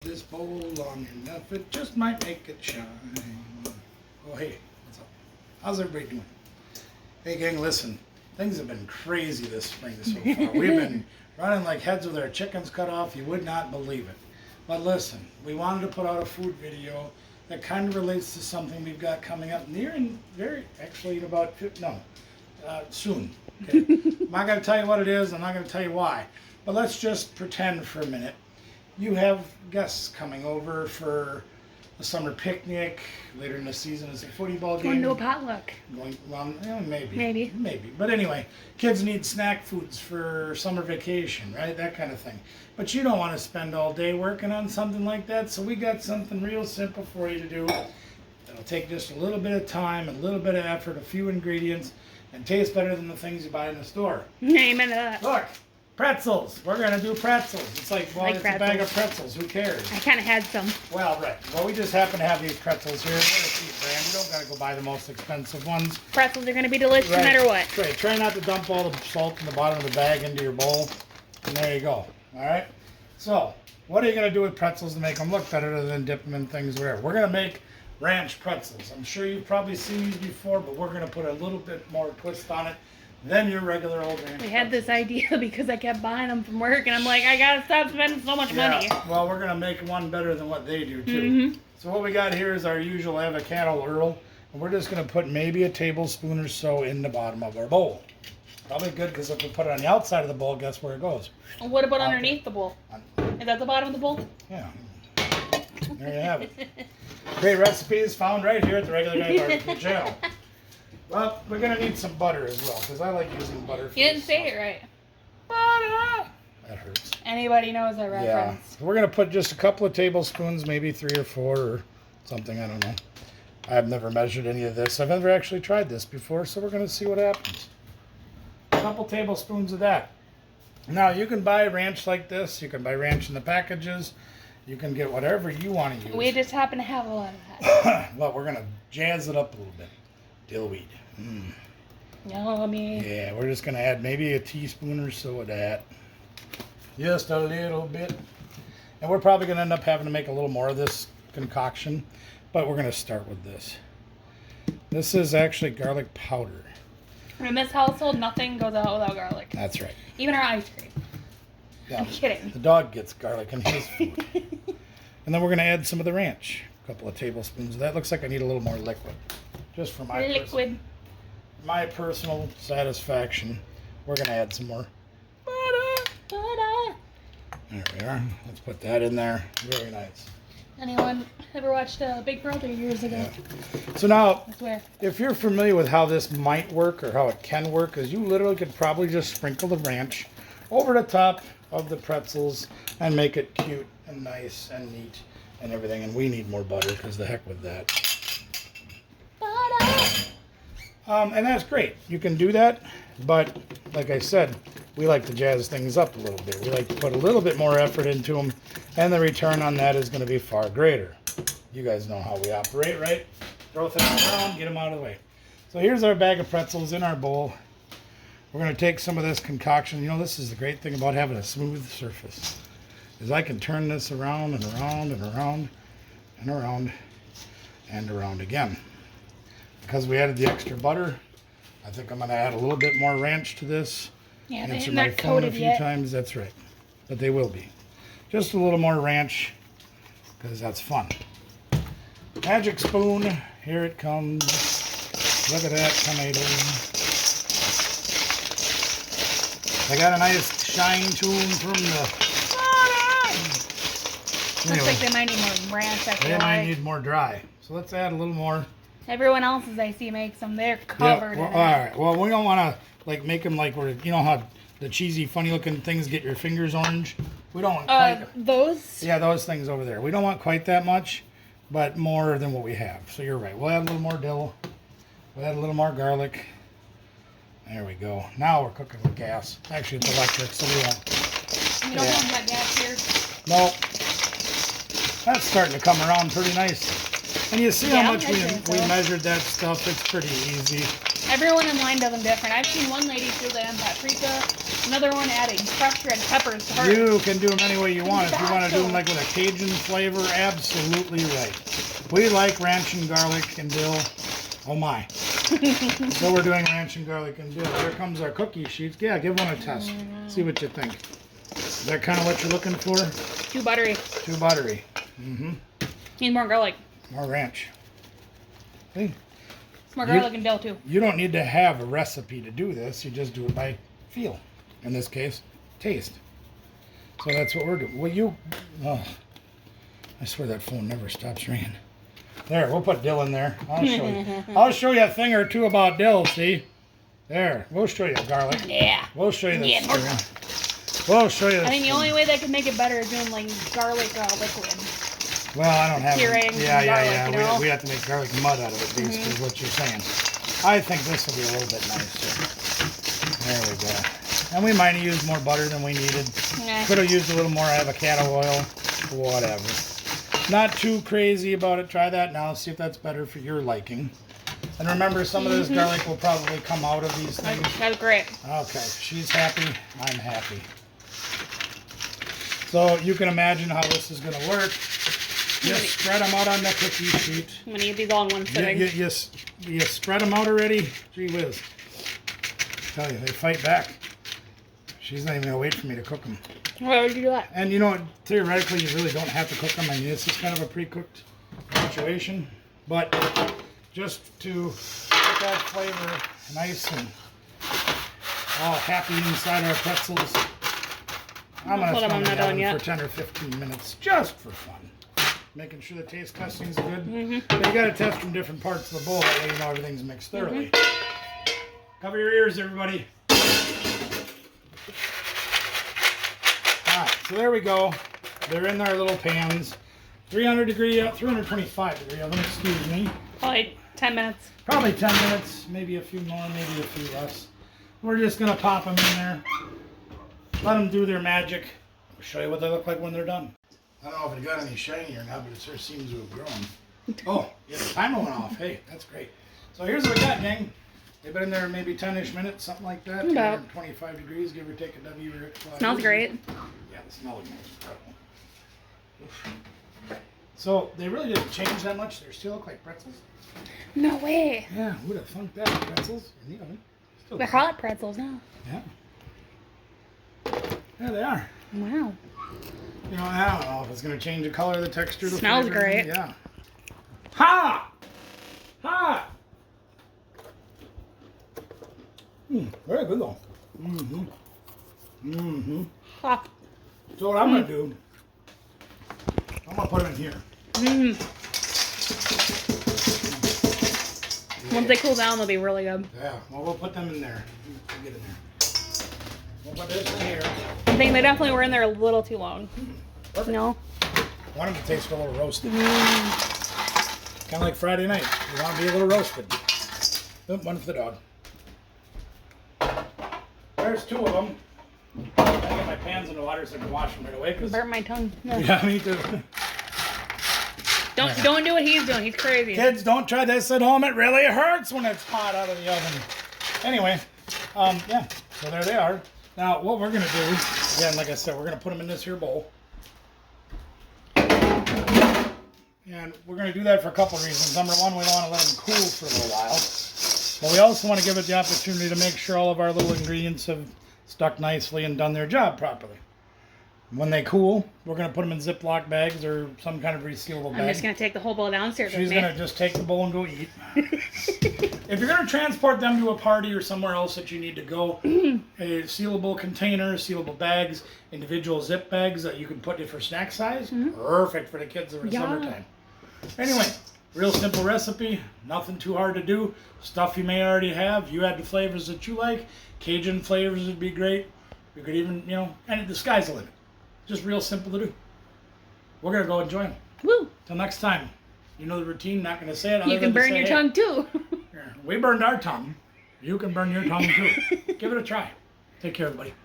this bowl long enough, it just might make it shine. Oh, hey, what's up? How's everybody doing? Hey, gang, listen. Things have been crazy this spring so far. We've been running like heads with our chickens cut off. You would not believe it. But listen, we wanted to put out a food video that kind of relates to something we've got coming up near and very, actually, in about, soon. Okay? I'm not going to tell you what it is. I'm not going to tell you why. But let's just pretend for a minute. You have guests coming over for a summer picnic. Later in the season is a footy ball game. Going to a potluck. Maybe. But anyway, kids need snack foods for summer vacation, right? That kind of thing. But you don't want to spend all day working on something like that, so we got something real simple for you to do. It'll take just a little bit of time, a little bit of effort, a few ingredients, and taste better than the things you buy in the store. Amen to that. Look, pretzels. We're going to do pretzels. It's like, well, it's a bag of pretzels. Who cares? I kind of had some. Well, right. Well, we just happen to have these pretzels here. They're a cheap brand. You don't got to go buy the most expensive ones. Pretzels are going to be delicious no matter what. Right. Try not to dump all the salt in the bottom of the bag into your bowl. And there you go. All right? So, what are you going to do with pretzels to make them look better than dip them in things whatever? We're going to make ranch pretzels. I'm sure you've probably seen these before, but we're going to put a little bit more twist on it than your regular old ranch We had this idea because I kept buying them from work, and I'm like, I got to stop spending so much money. Well, we're going to make one better than what they do, too. So what we got here is our usual avocado Earl, and we're just going to put maybe a tablespoon or so in the bottom of our bowl. Probably good, because if we put it on the outside of the bowl, guess where it goes? And what about underneath the bowl? Is that the bottom of the bowl? Yeah. There you have it. Great recipes found right here at the Regular Guy Barbecue channel. Well, we're going to need some butter as well, because I like using butter for You didn't say it right. Butter! That hurts. Anybody knows that reference. Yeah. So we're going to put just a couple of tablespoons, maybe 3 or 4 or something, I don't know. I've never measured any of this. I've never actually tried this before, so we're going to see what happens. A couple tablespoons of that. Now, you can buy ranch like this. You can buy ranch in the packages. You can get whatever you want to use. We just happen to have a lot of that. Well, we're going to jazz it up a little bit. Dillweed. Yummy. Yeah, we're just going to add maybe a teaspoon or so of that. Just a little bit. And we're probably going to end up having to make a little more of this concoction. But we're going to start with this. This is actually garlic powder. In this household, nothing goes out without garlic. That's right. Even our ice cream. Yeah, I'm kidding. The dog gets garlic in his food. And then we're going to add some of the ranch. A couple of tablespoons of that. Looks like I need a little more liquid. Just for my personal satisfaction. We're going to add some more butter. There we are. Let's put that in there. Very nice. Anyone ever watched Big Brother years ago? Yeah. So now, I swear. if you're familiar with how this might work or how it can work, is you literally could probably just sprinkle the ranch over the top of the pretzels and make it cute and nice and neat and everything. And we need more butter because the heck with that. And that's great. You can do that, but like I said, we like to jazz things up a little bit. We like to put a little bit more effort into them, and the return on that is going to be far greater. You guys know how we operate, right? Throw things around, get them out of the way. So here's our bag of pretzels in our bowl. We're going to take some of this concoction. You know, this is the great thing about having a smooth surface, is I can turn this around and around and around and around and around again. Because we added the extra butter, I think I'm going to add a little bit more ranch to this. Yeah, Answer they're my not phone a coated few yet. times. That's right. But they will be. Just a little more ranch, because that's fun. Magic spoon. Here it comes. Look at that tomato. I got a nice shine tune from the... Looks like they might need more ranch. I feel They might like. need more dry. So let's add a little more. Everyone else's I see makes them. They're covered Well, in all it. right. Well, we don't want to like make them like we're, you know how the cheesy, funny-looking things get your fingers orange. We don't want quite. Those? Yeah, those things over there. We don't want quite that much, but more than what we have. So you're right. We'll add a little more dill. We'll add a little more garlic. There we go. Now we're cooking with gas. Actually, it's electric, so we won't. You don't have that gas here? No. That's starting to come around pretty nice. And you see Yeah, how much I think we so. measured that stuff. It's pretty easy. Everyone in line does them different. I've seen one lady do that in paprika, another one adding crushed red peppers to hers. You can do them any way you want. If you want to do them Exacto. like with a Cajun flavor, absolutely right. We like ranch and garlic and dill. Oh my. So we're doing ranch and garlic and dill. Here comes our cookie sheets. Yeah, give one a test. See what you think. Is that kind of what you're looking for? Too buttery. Too buttery. Mm-hmm. Need more garlic. More ranch. See? More garlic and dill too. You don't need to have a recipe to do this. You just do it by feel. In this case, taste. So that's what we're doing. Will you? Oh, I swear that phone never stops ringing. There, we'll put dill in there. I'll show you. I'll show you a thing or two about dill. See? There. We'll show you garlic. Yeah. We'll show you this. Yeah, more- We'll show you this. I think the only way they could make it better is doing like garlic liquid. Well, I don't have Pureeing garlic, you know? We have to make garlic mud out of it, basically, is what you're saying. I think this will be a little bit nicer. There we go. And we might have used more butter than we needed. Nah. Could have used a little more avocado oil. Whatever. Not too crazy about it. Try that now. See if that's better for your liking. And remember, some of this garlic will probably come out of these things. That's great. Okay, she's happy. I'm happy. So you can imagine how this is going to work. Just spread them out on the cookie sheet. I'm gonna eat these all in one sitting. You spread them out already? Gee whiz. Tell you, they fight back. She's not even going to wait for me to cook them. Why would you do that? And you know, theoretically, you really don't have to cook them. I mean, this is kind of a pre-cooked situation. But just to get that flavor nice and all happy inside our pretzels, I'm going to Hold on, throw I'm them in not the done oven yet. for 10 or 15 minutes, just for fun. Making sure the taste testing's good. But you got to test from different parts of the bowl. That way you know everything's mixed thoroughly. Cover your ears, everybody. Alright, so there we go. They're in our little pans. 325 degree oven, excuse me. Probably 10 minutes. Probably 10 minutes, maybe a few more, maybe a few less. We're just going to pop them in there. Let them do their magic. I'll show you what they look like when they're done. I don't know if it got any shiny or not, but it sure seems to have grown. Oh, yeah, the timer went off. Hey, that's great. So here's what we got, gang. They've been in there maybe 10-ish minutes, something like that. About. 25 degrees, give or take a W. Smells great. Yeah, the smell is incredible. Oof. So they really didn't change that much. They still look like pretzels. No way. Yeah, who'd have thunk that? Pretzels in the oven. Still They're hot pretzels now. Yeah. There they are. Wow. You know, I don't know if it's going to change the color, the texture, the Smells flavor. great. Yeah. Ha! Ha! Very good though. Hot. So what I'm going to do, I'm going to put them in here. Once they cool down, they'll be really good. Yeah, well, we'll put them in there. We'll get in there. We'll put this in here. I think they definitely were in there a little too long. Perfect. No? I want them to taste a little roasted. Kind of like Friday night. You want to be a little roasted. Oop, one for the dog. There's two of them. I get my pans in the water so I can wash them right away. Burnt my tongue. No. Yeah, me too. Don't do what he's doing. He's crazy. Kids, don't try this at home. It really hurts when it's hot out of the oven. Anyway, yeah, so there they are. Now, what we're going to do, again, like I said, we're going to put them in this here bowl. And we're going to do that for a couple of reasons. Number one, we don't want to let them cool for a little while. But we also want to give it the opportunity to make sure all of our little ingredients have stuck nicely and done their job properly. When they cool, we're going to put them in Ziploc bags or some kind of resealable bag. I'm just going to take the whole bowl downstairs She's with me. going to just take the bowl and go eat. If you're going to transport them to a party or somewhere else that you need to go, a sealable container, sealable bags, individual zip bags that you can put in for snack size, perfect for the kids over the Yeah. summertime. Anyway, real simple recipe, nothing too hard to do. Stuff you may already have. You add the flavors that you like. Cajun flavors would be great. You could even, and the sky's the limit. Just real simple to do. We're going to go enjoy them. Woo! Till next time. You know the routine, not going to say it. other You than can to burn say, your hey, tongue too. We burned our tongue. You can burn your tongue too. Give it a try. Take care, everybody.